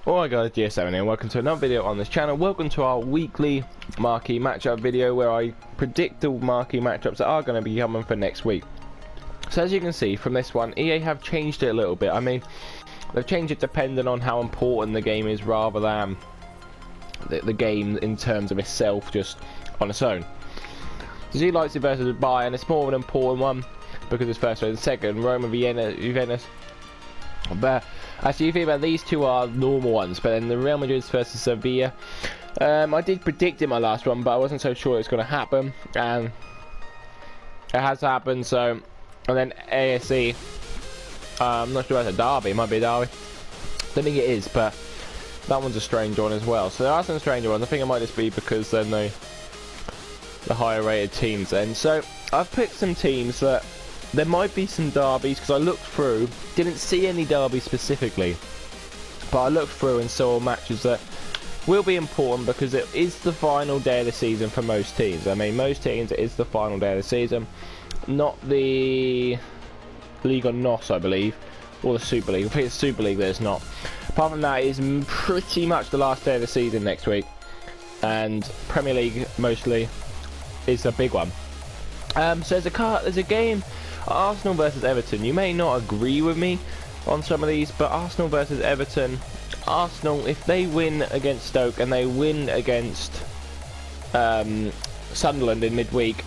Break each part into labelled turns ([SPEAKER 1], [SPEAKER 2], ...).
[SPEAKER 1] Alright guys, GS7 here, welcome to another video on this channel. Welcome to our weekly marquee matchup video where I predict the marquee matchups that are going to be coming for next week. So as you can see from this one, EA have changed it a little bit. I mean, they've changed it depending on how important the game is rather than the game in terms of itself just on its own. So Z Leipzig versus Bayern, it's more of an important one because it's first and second. Roma, Juventus. But actually, you think about these two are normal ones, but then the Real Madrid versus Sevilla. I did predict in my last one, but I wasn't so sure it's going to happen, and it has happened. So, and then ASE. I'm not sure if it's a derby. It might be a derby. Don't think it is, but that one's a strange one as well. So there are some stranger ones. I think it might just be because then the higher rated teams. Then, so I've picked some teams that. There might be some derbies because I looked through, didn't see any derbies specifically, but I looked through and saw matches that will be important because it is the final day of the season for most teams. I mean, most teams it is the final day of the season, not the Liga NOS, I believe, or the Super League. I think it's Super League there's not. Apart from that, it is pretty much the last day of the season next week, and Premier League mostly is a big one. So there's a game. Arsenal versus Everton. You may not agree with me on some of these, but Arsenal versus Everton. Arsenal, if they win against Stoke and they win against Sunderland in midweek,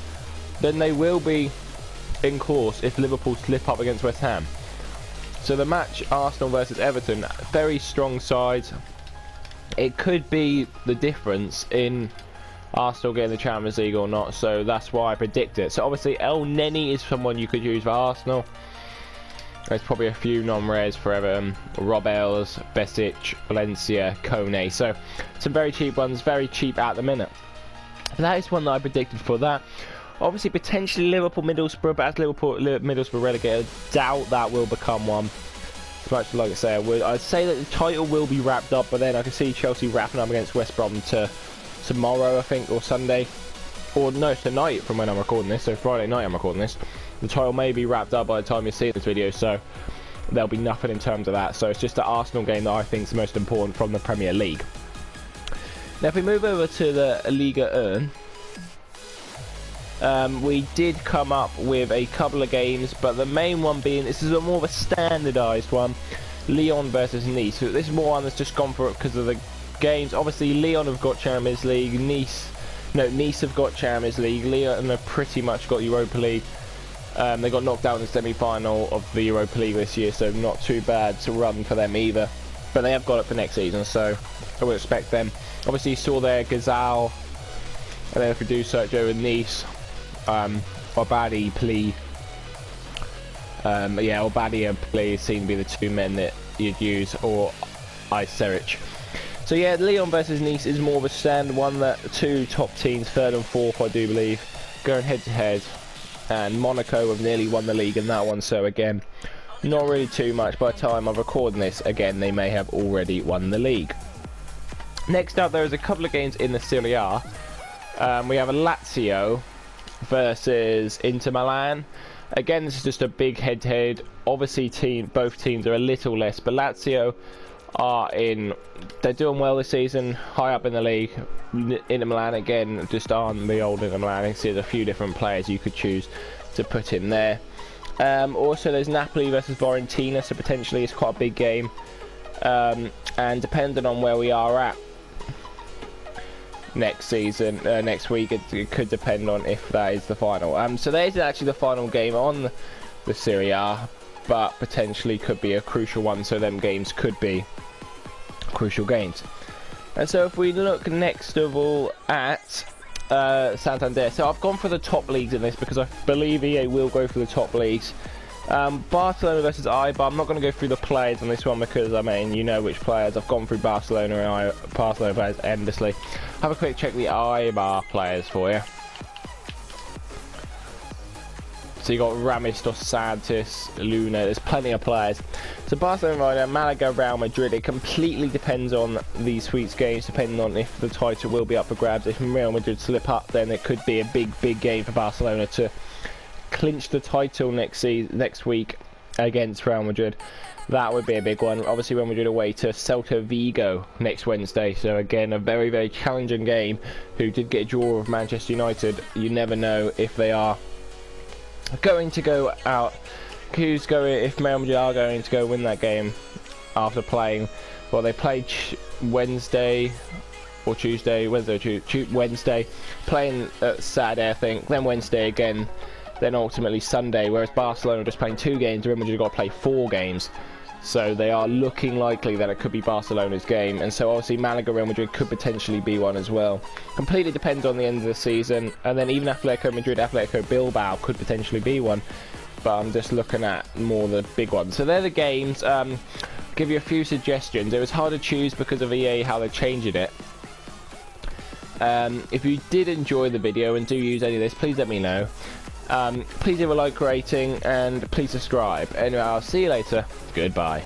[SPEAKER 1] then they will be in course if Liverpool slip up against West Ham. So the match Arsenal versus Everton, very strong sides. It could be the difference in Arsenal getting the Champions League or not, so that's why I predict it. So obviously El Neni is someone you could use for Arsenal. There's probably a few non-rares for Everton. Rob Els, Besic, Valencia, Kone. So some very cheap ones, very cheap at the minute. That is one that I predicted for that. Obviously potentially Liverpool Middlesbrough, but as Liverpool Middlesbrough relegated, doubt that will become one. As much as like I say I would. I'd say that the title will be wrapped up, but then I can see Chelsea wrapping up against West Brom tomorrow, I think, or Sunday, or no, tonight from when I'm recording this. So Friday night I'm recording this. The title may be wrapped up by the time you see this video, so there'll be nothing in terms of that. So it's just the Arsenal game that I think is the most important from the Premier League. Now if we move over to the Liga 1, we did come up with a couple of games, but the main one being, this is more of a standardised one, Lyon versus Nice. So this is more one that's just gone for it because of the games. Obviously Lyon have got Champions League, Nice have got Champions League, Lyon have pretty much got Europa League. They got knocked out in the semi-final of the Europa League this year, so not too bad to run for them either, but they have got it for next season, so I would expect them. Obviously you saw there Gazal, and then if we do search over Nice, Obadi, Plee, Obadi and Plee seem to be the two men that you'd use, or Iseric. So yeah, Lyon versus Nice is more of a standard one that two top teams, third and fourth I do believe, going head to head, and Monaco have nearly won the league in that one, so again, not really too much. By the time I'm recording this, again, they may have already won the league. Next up, there is a couple of games in the Serie A. We have a Lazio versus Inter Milan. Again, this is just a big head to head. Obviously both teams are a little less, but Lazio they're doing well this season, high up in the league. Inter Milan again just aren't the old Inter Milan. I see there's a few different players you could choose to put in there. Also there's Napoli versus Fiorentina, so potentially it's quite a big game, and depending on where we are at next week, it could depend on if that is the final. So there's actually the final game on the Serie A, but potentially could be a crucial one, so them games could be crucial games. And so if we look next of all at Santander, so I've gone for the top leagues in this because I believe EA will go for the top leagues. Barcelona versus Eibar. I'm not going to go through the players on this one because I mean you know which players. I've gone through Barcelona and Barcelona players endlessly. Have a quick check the Eibar players for you. So you got Ramis, Dos Santos, Luna, there's plenty of players. So Barcelona, Malaga, Real Madrid, it completely depends on these week's games, depending on if the title will be up for grabs. If Real Madrid slip up, then it could be a big game for Barcelona to clinch the title next week. against Real Madrid. That would be a big one. Obviously, Real Madrid away to Celta Vigo next Wednesday. So again, a very, very challenging game. Who did get a draw of Manchester United. You never know if they are going to go out. If Real Madrid are going to go win that game after playing. Well, they played Wednesday or Tuesday. Wednesday. Playing Saturday, I think. Then Wednesday again. Then ultimately Sunday. Whereas Barcelona are just playing 2 games. Real Madrid have got to play 4 games. So they are looking likely that it could be Barcelona's game, and so obviously Malaga Real Madrid could potentially be one as well. Completely depends on the end of the season, and then even Atletico Madrid, Atletico Bilbao could potentially be one, but I'm just looking at more the big ones. So they're the games. Give you a few suggestions. It was hard to choose because of EA, how they're changing it. If you did enjoy the video and do use any of this, please let me know. Please leave a like rating and please subscribe. Anyway, I'll see you later. Goodbye.